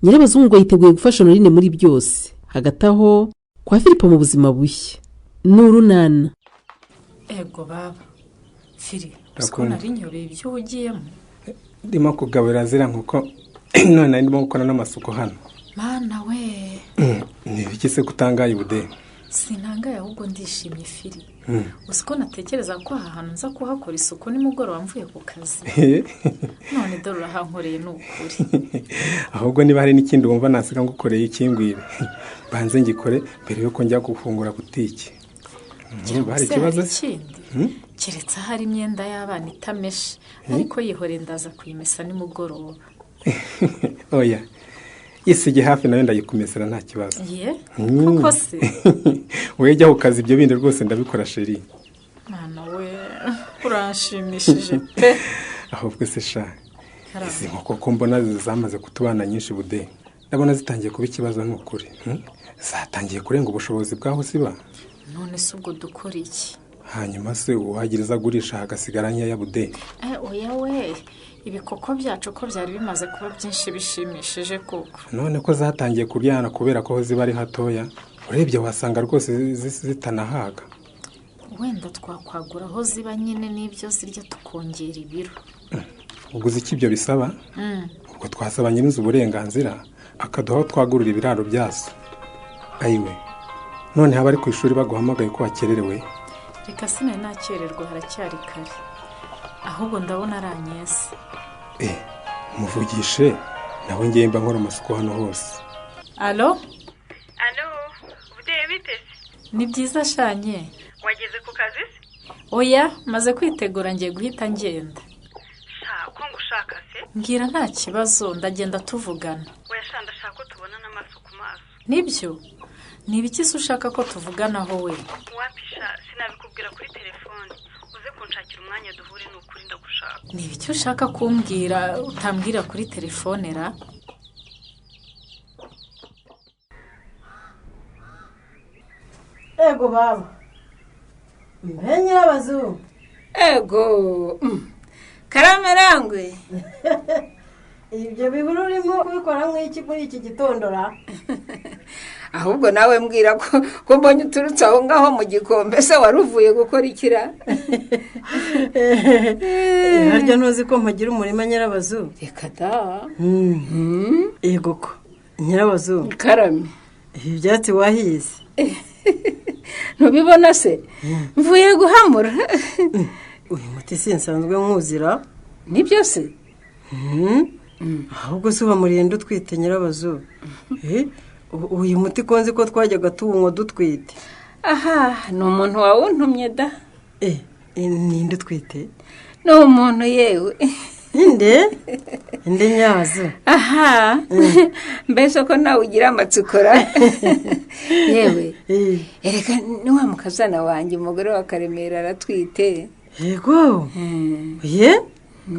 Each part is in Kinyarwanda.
Nyirabazungu yiteguye gufasha Honorine muri byose. Hagati aho kwa Filipo mu buzima bushya n'urunana. Ego baba Fili uko nari nyoreye ibyo ugiyemo. Ndimo kugabira zira nkuko none ndimo gukora n'amasuku hano. Mana we Ni biki se kutangaye ubude? Sinangaye ahubwo ndishimye Fili. Usiko natekereza ko aha hantu nza kuhakora isuku nimugoroba mvuye ku kazi. None dore urahankoreye n'ukuri. Ahubwo niba hari n'ikindi wumva nasiga ngukoreye ikimbwire. Banze ngikore mbere yuko njya gufungura butiki. Bari kibazo keretse hari imyenda y'abana itameshe ariko yihore ndaza kuyimesa nimugoroba. Oya isige hafi nayo ndayikumesera nta kibazo. Kuko se we jya ukazi ibyo bindi rwose ndabikora sheri. Mana we urashimishije pe. Ahubwo se sha izi nkoko ko mbona zamaze kutubana nyinshi bude, ndabona zitangiye kuba ikibazo n'ukuri. Zatangiye kurenga ubushobozi bwaho siba. None se ubwo dukora iki? Hanyuma se uwagiriza gurisha hagasigaranya ya bude. Oya we ibikoko byacu ko byari bimaze kuba byinshi bishimishije koko. None ko zatangiye kuryana kubera ko ziba ari hatoya, urebye wasanga rwose zitanahaga. Wenda twakwagura aho ziba nyine n'ibyo zirya tukongera ibiro. Uguze iki ibyo bisaba? Ubwo twasaba nyir'inzu uburenganzira akaduha twagurira ibiraro byazo. Ayiwe none haba ari ku ishuri baguhamagaye ko wakererewe. Reka sine nakererwa haracyari kare. Ahubwo ndabona aranyese. Muvugishe nawe ngiye mba nkora amasuku hano hose. Allo Budeye bite? Ni byiza shanye. Wageze ku kazi se? Oya maze kwitegura ngiye guhita ngenda. Ko ngushaka se? Ngira nta kibazo ndagenda tuvugana. Oya sha ndashaka ko tubona n'amasuku maso. Nibyo? Ni ibiki se ushaka ko tuvuganaho we? Wapisha sinabikubwira kuri telefone. Uze kunshakira umwanya duhure n'ukuri ndagushaka. Ni ibiki ushaka kumbwira utambwira kuri telefone ra? Ego baba. Nyirabazungu. Ego. Karamerangwe. Ibyo biburu urimo kubikora nk'iki muri iki gitondo ra? Ahubwo nawe mbwira ko mbonye uturutse aho ngaho mu gikombe se waruvuye gukora ikira. Harya ntuzi ko mpagira umurima Nyirabazungu? Reka da. Yego ko Nyirabazungu. Karame. Ibyatsi wahize. Ntubibona se? Mvuye guhamura. Uyu muti sinsanzwe nkuzira. Nibyo se? Ahubwo se wamurinda utwite Nyirabazungu. Uyu muti konzi ko twajyaga tuwunywa dutwite. Aha ni umuntu wawuntumye da. Ninde utwite? Ni umuntu yewe. Inde nyazo. Aha mbese ko nawe ugira amatsikora. Yewe ereka ni wa mukazana wanjye umugore wa Karemera aratwite. Yego ye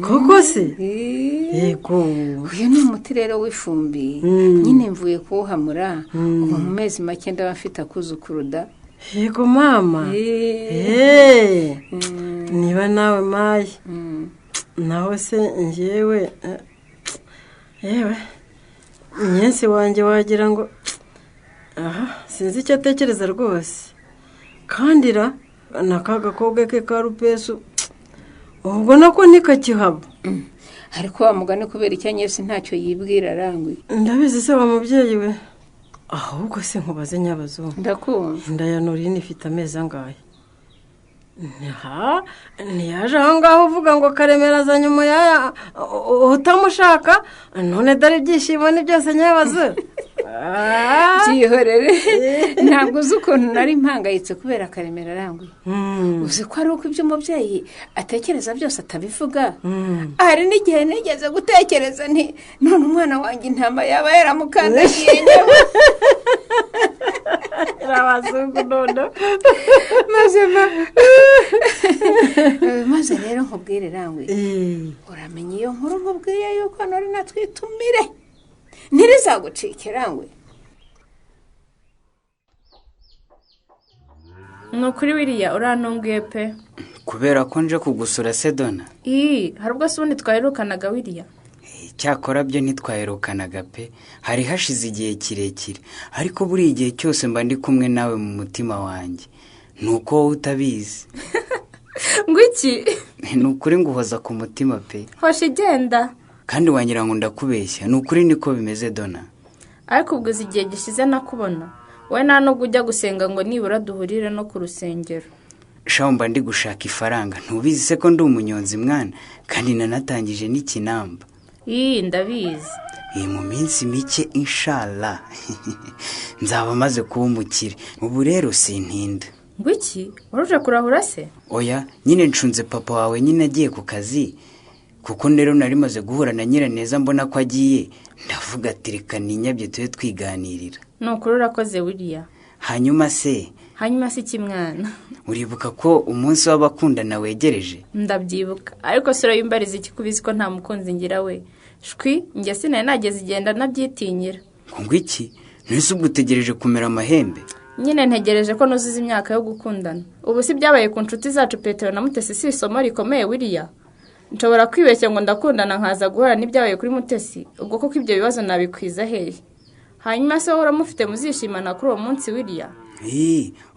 koko se? Yego uyu ni umuti rero w'ifumbi nyine mvuye kuwuhamura ubu mu mezi make ndaba mfite akuzukuru da. Yego mama. Niba nawe maye naho se njyewe yewe nyensi wanjye wagira ngo sinzi icyo atekereza rwose kandi ra nakagakobwa ke ka Rupesu ubwo nako nikakihaba. Ariko wa mugane kubera icyo nyese ntacyo yibwira arangwe. Ndabizi se wa mubyeyi we. Ahubwo se nkubaze Nyabazungu. Ndakumva. Inda ya Honorine ifite amezi angahe? Niyaje aho ngaho uvuga ngo Karemera azanye umuyaya utamushaka none dore ibyishimo ni byose Nyabazungu. Byihorere ntabwo uzi ukuntu nari mpangayitse kubera Karemera arangwe. Uzi ko ari uko ibyo umubyeyi atekereza byose atabivuga. Hari n'igihe nigeze gutekereza nti none umwana wanjye intama yaba yaramukandagiye nyawe. Nyirabazungu none maze rero nkubwire rangwe uramenye iyo nkuru nkubwiye yuko nari natwitumire ntirizagucike rangwe. Nukuri wiriya urantunguye pe. Kubera ko nje kugusura se Dona. Hari ubwo se ubundi twaherukanaga wiriya? cyakora byo ntitwaherukanaga pe, hari hashize igihe kirekire, ariko buri igihe cyose mba ndi kumwe nawe mu mutima wanjye. Nuko wowe utabizi. ngo iki? Ni ukuri nguhoza ku mutima pe. Hoshi igenda. Kandi wangira ngo ndakubeshya, ni ukuri niko bimeze Dona. Ariko ubwo igihe gishize nakubona, wowe nta nubwo ujya gusenga ngo nibura duhurire no ku rusengero. Shaho mba ndi gushaka ifaranga, ntubizi se ko ndi umunyonzi mwana, kandi nanatangije n'ikinamba. Ndabizi. Mu minsi mike inshallah nzaba maze kuba umukire. Ubu rero sintinda. Ngo iki? Waruje kurahura se? Oya, nyine ncunze papa wawe nyine agiye ku kazi, kuko rero nari maze guhura na Nyiraneza mbona ko agiye, ndavuga ati reka ninyabye tube twiganirira. Nukuri urakoze William. Hanyuma se iki mwana? Uribuka ko umunsi w'abakundana wegereje? Ndabyibuka, ariko sura yimbariza iki kubizi ko nta mukunzi ngira we. Shwi, njye sinari nageze igenda nabyitinyira. Ngo iki? Nese ubwo utegereje kumera amahembe? Nyine ntegereje ko nuzuza imyaka yo gukundana. Ubu si byabaye ku nshuti zacu Petero na Mutesi si isomo rikomeye William. Nshobora kwibeshya ngo ndakundana nkaza guhora n'ibyabaye kuri Mutesi, ubwo koko ibyo bibazo nabikwiza hehe? Hanyuma se wowe uramufite muzishimana kuri uwo munsi William?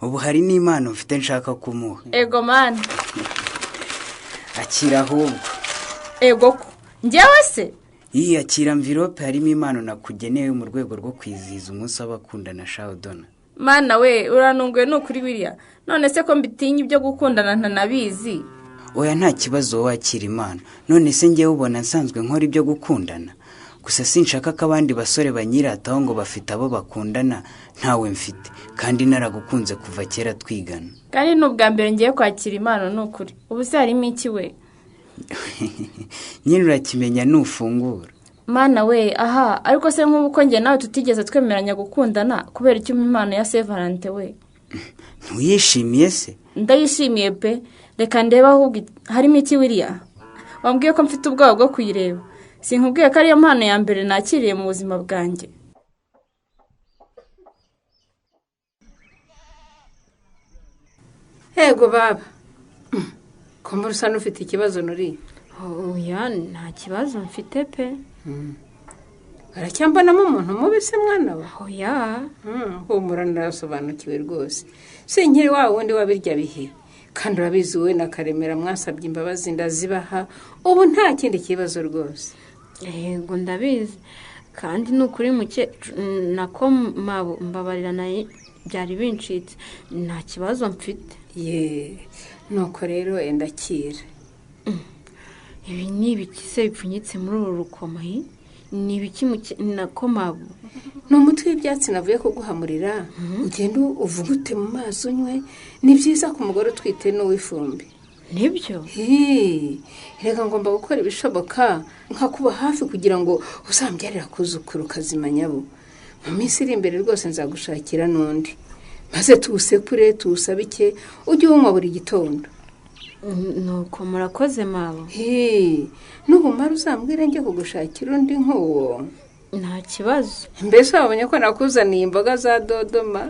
Ubu hari n'Imana ufite nshaka kumuha. Ego man. Akira ahubwo. Ego ko. Njyewe se? Akira envelope harimo impano nakugeneye mu rwego rwo kwizihiza umunsi w'abakundana shaho Dona. Mana we, uranunguye n'ukuri William. None se ko mbitinya ibyo gukundana ntanabizi? Oya nta kibazo wakira impano. None se ngiye ubona nsanzwe nkora ibyo gukundana. Gusa sinshaka ko abandi basore banyirataho ngo bafite abo bakundana ntawe mfite, kandi naragukunze kuva kera twigana. Kandi n'ubwa mbere ngiye kwakira impano n'ukuri. Ubu se harimo iki we? Nyine urakimenya nufungura. Mana we, ariko se nk'ubu ko njye nawe tutigeze twemeranya gukundana kubera icyo impano ya Saint Valentin we? Ntuyishimiye se? Ndayishimiye pe. Reka ndeba ahubwo harimo iki William? Wambwiye ko mfite ubwoba bwo kuyireba. Sinkubwiye ko ariyo mpano ya mbere nakiriye mu buzima bwanjye. Ego baba. Ko murusa n'ufite ikibazo nuri? Oya, nta kibazo mfite pe. Aracyambonamo umuntu mubi se mwana we? Oya. Humura ndarasobanukiwe rwose. Sinkiri wa wundi wabirya bihe. Kandi urabizi wowe na Karemera mwasabye imbabazi ndazibaha, ubu nta kindi kibazo rwose. Ego ndabizi. Kandi n'ukuri muke nako mbabarira naye byari bincitse. Nta kibazo mfite. Nuko rero endakira. Ibi ni ibiki se bipfunyitse muri uru rukoma? Ni ibiki nako mabu? Ni umutwe w'ibyatsi navuye kuguhamurira. Ugenda uvugute mu mazi unywe. Ni byiza ku mugore utwite n'uw'ifumbi. Nibyo? Reka ngomba gukora ibishoboka nkakuba hafi kugira ngo uzambyarira kuzukuru kazima nyabo. Mu minsi iri imbere rwose nzagushakira n'undi, maze tuwusekure tuwusabike ujye unywa buri gitondo. Nuko murakoze mabo. Nubumara uzambwira njye kugushakira undi nk'uwo. Nta kibazo. Mbese wabonye ko nakuzaniye imboga za dodoma?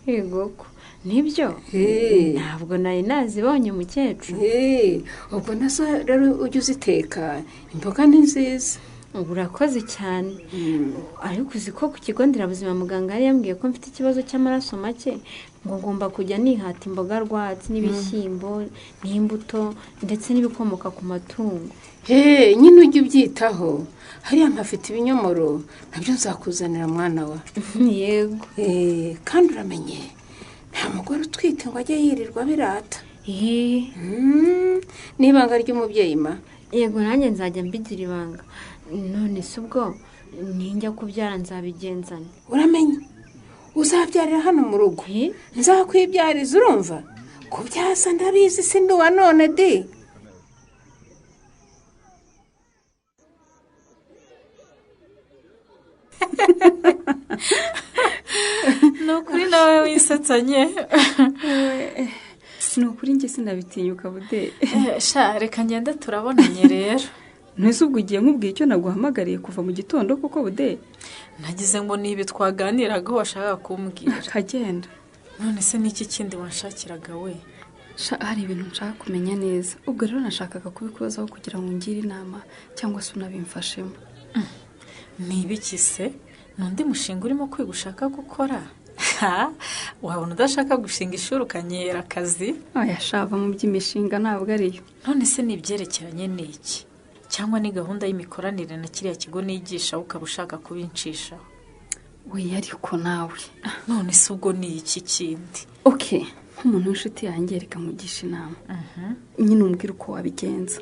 Yego ko. Nibyo? Ntabwo nari nazibonye mukecuru. Ubwo nazo rero ujye uziteka, imboga ni nziza. Urakoze cyane. Ariko uzi ko ku kigo nderabuzima muganga yari yambwiye ko mfite ikibazo cy'amaraso make, ngo ngomba kujya nihata imboga rwatsi n'ibishyimbo n'imbuto ndetse n'ibikomoka ku matungo. Nyine ujye ubyitaho. Hariya mpafite ibinyomoro nabyo nzakuzanira mwana wa. Yego. Kandi uramenye nta mugore utwite ngo ajye yirirwa birata. N'ibanga ry'umubyeyi ma. Yego nanjye nzajya mbigira ibanga. None se ubwo ninjya kubyara nzabigenzana? Uramenye uzabyarira hano mu rugo. Nzakwibyariza urumva? Kubyaza ndabizi sindi wa none de. Nukuri nawe wisetsanye. Nukuri njye sinabitinyuka bude. Reka ngende turabonanye rero. Ntese ubwo ugiye nkubwiye icyo naguhamagariye kuva mu gitondo kuko bude. Nagize ngo nibi twaganiraga washaka kumbwira. Kagenda. None se niki kindi wanshakiraga we? hari ibintu nshaka kumenya neza, ubwo rero nashakaga kubikubazaho kugira ngo ngire inama cyangwa se unabimfashemo. Ni ibiki se? N'undi mushinga urimo kwiga ushaka gukora? Wabona udashaka gushinga ishuri ukanyera akazi? Oya shava mu by'imishinga ntabwo ariyo. None se nibyerekeranye n'iki? Cyangwa ni gahunda y'imikoranire na kiriya kigo nigisha ukaba ushaka kubincisha? Oya ariko nawe. None se ubwo ni iki kindi? Okay, nk'umuntu w'inshuti yanjye reka mugisha inama. Nyine umbwira uko wabigenza.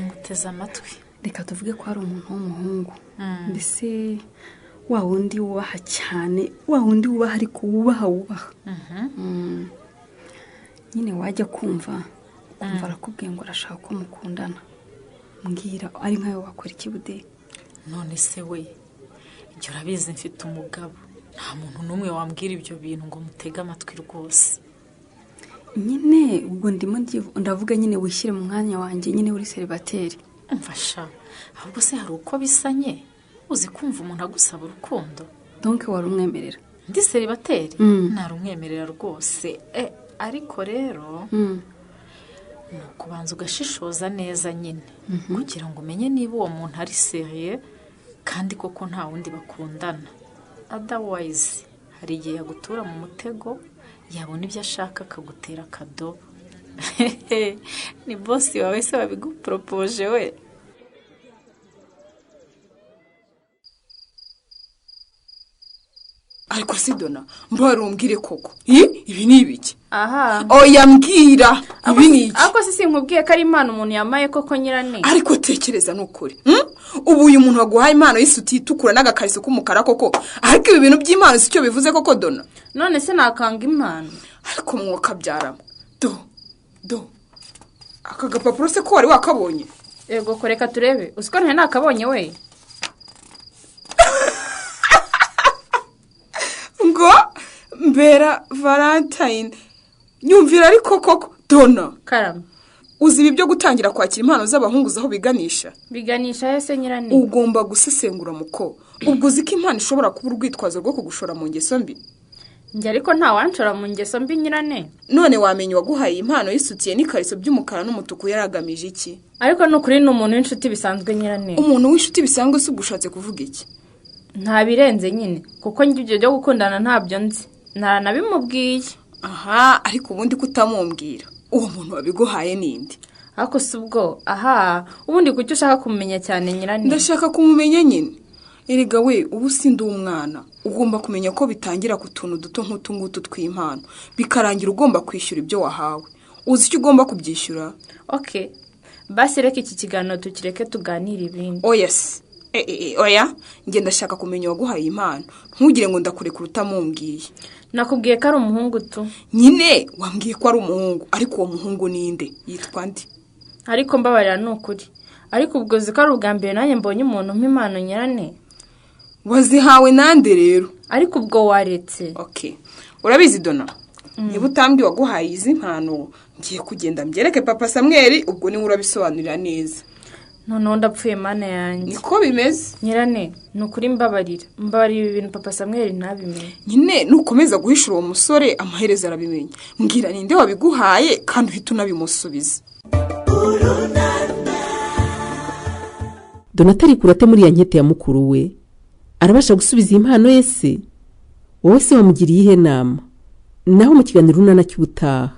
Nguteze amatwi. Reka tuvuge ko hari umuntu w'umuhungu. Mbese wa wundi wubaha cyane, wa wundi wubaha ariko wubaha. Nyine wajya kumva arakubwiye ngo arashaka ko mukundana. Mbwira ari nkawe wakora iki bude? None se we, ibyo urabizi mfite umugabo. Nta muntu n'umwe wambwira ibyo bintu ngo mutege amatwi rwose. Nyine ubwo ndimo ndavuga nyine wishyire mu mwanya wanjye, nyine uri celibateri. Mfasha, ahubwo se hari uko bisanye? Uzi kumva umuntu agusaba urukundo? Donc wari umwemerera? Ndi celibateri? Narumwemerera rwose. Ariko rero nukubanza ugashishoza neza nyine kugira ngo umenye niba uwo muntu ari serieux kandi koko nta wundi bakundana. Otherwise hari igihe yagutura mu mutego, yabona ibyo ashaka akagutera akadobo. Ni boss wawe se wabigupropoje we? Ariko Sidona, mbari umbwire koko. Ibi ni ibiki? Aha. Oya mbwira. Ibi ni iki? Ako sisi nkubwiye ko ari impano umuntu yamaye koko nyirane. Ariko tekereza n'ukuri. Ubu uyu muntu waguhaye impano y'isuti itukura n'agakariso k'umukara koko. Ariko ibi bintu by'impano si cyo bivuze koko Dona. None se nakanga impano. Ariko mwuka byarama. Do. Aka gapapuro se ko wari wakabonye? Yego koreka turebe. Usiko nta nakabonye we. Ngo mbera Valentine. Nyumvira ariko koko Dona. Karama. Uzi ibi byo gutangira kwakira impano z'abahungu zaho biganisha? Biganisha ese nyirane? Ugomba gusesengura muko. Ubwo uzi ko impano ishobora kuba urwitwazo rwo kugushora mu ngeso mbi. Njye ariko nta wanshora mu ngeso mbi nyirane. None wamenye waguhaye impano y'isutiye n'ikariso by'umukara n'umutuku yaragamije iki? Ariko n'ukuri n'umuntu w'inshuti bisanzwe nyirane. Umuntu w'inshuti bisanzwe se ugushatse kuvuga iki? Nta birenze nyine kuko njye byo gukundana ntabyo nzi. Naranabimubwiye. Aha, ariko ubundi kutamumbwira. Uwo muntu wabiguhaye ninde? Ako subwo, ubundi kucyo ushaka kumenya cyane nyirane? Ndashaka kumumenya nyine. Erega we, ubu sindi umwana. Ugomba kumenya ko bitangira ku tuntu duto nk'utungutu tw'impano. Bikarangira ugomba kwishyura ibyo wahawe. Uzi icyo ugomba kubyishyura? Okay. Basi reka iki kiganiro tukireke tuganira ibindi. Oh yes. Oya, njye ndashaka kumenya waguhaye impano. Ntugire ngo ndakureka utamumbwiye. Nakubwiye ko ari umuhungu tu. Nyine wambwiye ko ari umuhungu, ariko uwo muhungu ninde? Yitwa nde? Ariko mbabarira n'ukuri. Ariko ubwo ziko ari ubwa mbere nanjye mbonye umuntu mpimano nyirane. Wazihawe nande rero? Ariko ubwo waretse. Okay. Urabizi Dona? Niba utambwi waguhaye izi mpano, ngiye kugenda mbyereke Papa Samuel, ubwo ni urabisobanurira neza. None ndapfuye mana yanjye. Niko bimeze? Nyirane, nukuri mbabarira. Mbabarira ibintu Papa Samuel ntabimenye. Nyine nukomeza guhishura uwo musore amaherezo arabimenya. Mbwira ninde wabiguhaye kandi uhita unabimusubiza. Donatari kurate muri ya nkete ya mukuru we. Arabasha gusubiza impano yese. Wowe se wamugiriye ihe nama? Naho mu kiganiro runana cy'ubutaha.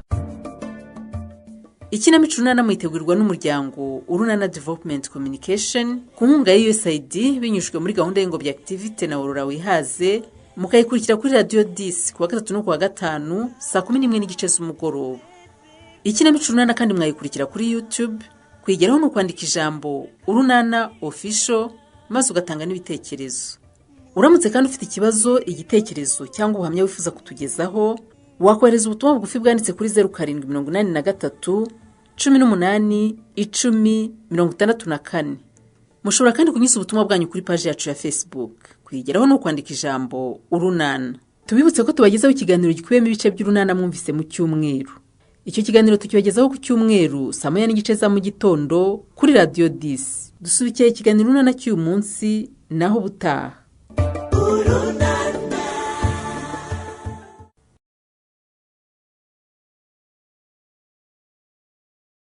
Ikinamico runana mwitegurwa n'umuryango Urunana Development Communication ku nkunga ya USAID binyujijwe muri gahunda y'ingobyi activity na Aurora Wihaze, mukayikurikira kuri Radio 10 kuwa gatatu no kuwa gatanu saa 11:15 z'umugoroba. Ikinamico runana kandi mwayikurikira kuri YouTube, kwigeraho no kwandika ijambo Urunana Official maze ugatanga n'ibitekerezo. Uramutse kandi ufite ikibazo, igitekerezo cyangwa ubuhamya wifuza kutugezaho, wakohereza ubutumwa bugufi bwanditse kuri 0783 18 10 64. Mushobora kandi kunyuza ubutumwa bwanyu kuri page yacu ya Facebook. Kwigeraho no kwandika ijambo Urunana. Tubibutse ko tubagezaho ikiganiro gikubiyemo ibice by'Urunana mwumvise mu cyumweru. Icyo kiganiro tukibagezaho ku cyumweru saa 9:30 za mu gitondo kuri Radio 10. Dusubikiye ikiganiro Urunana cy'uyu munsi naho butaha. Urunana.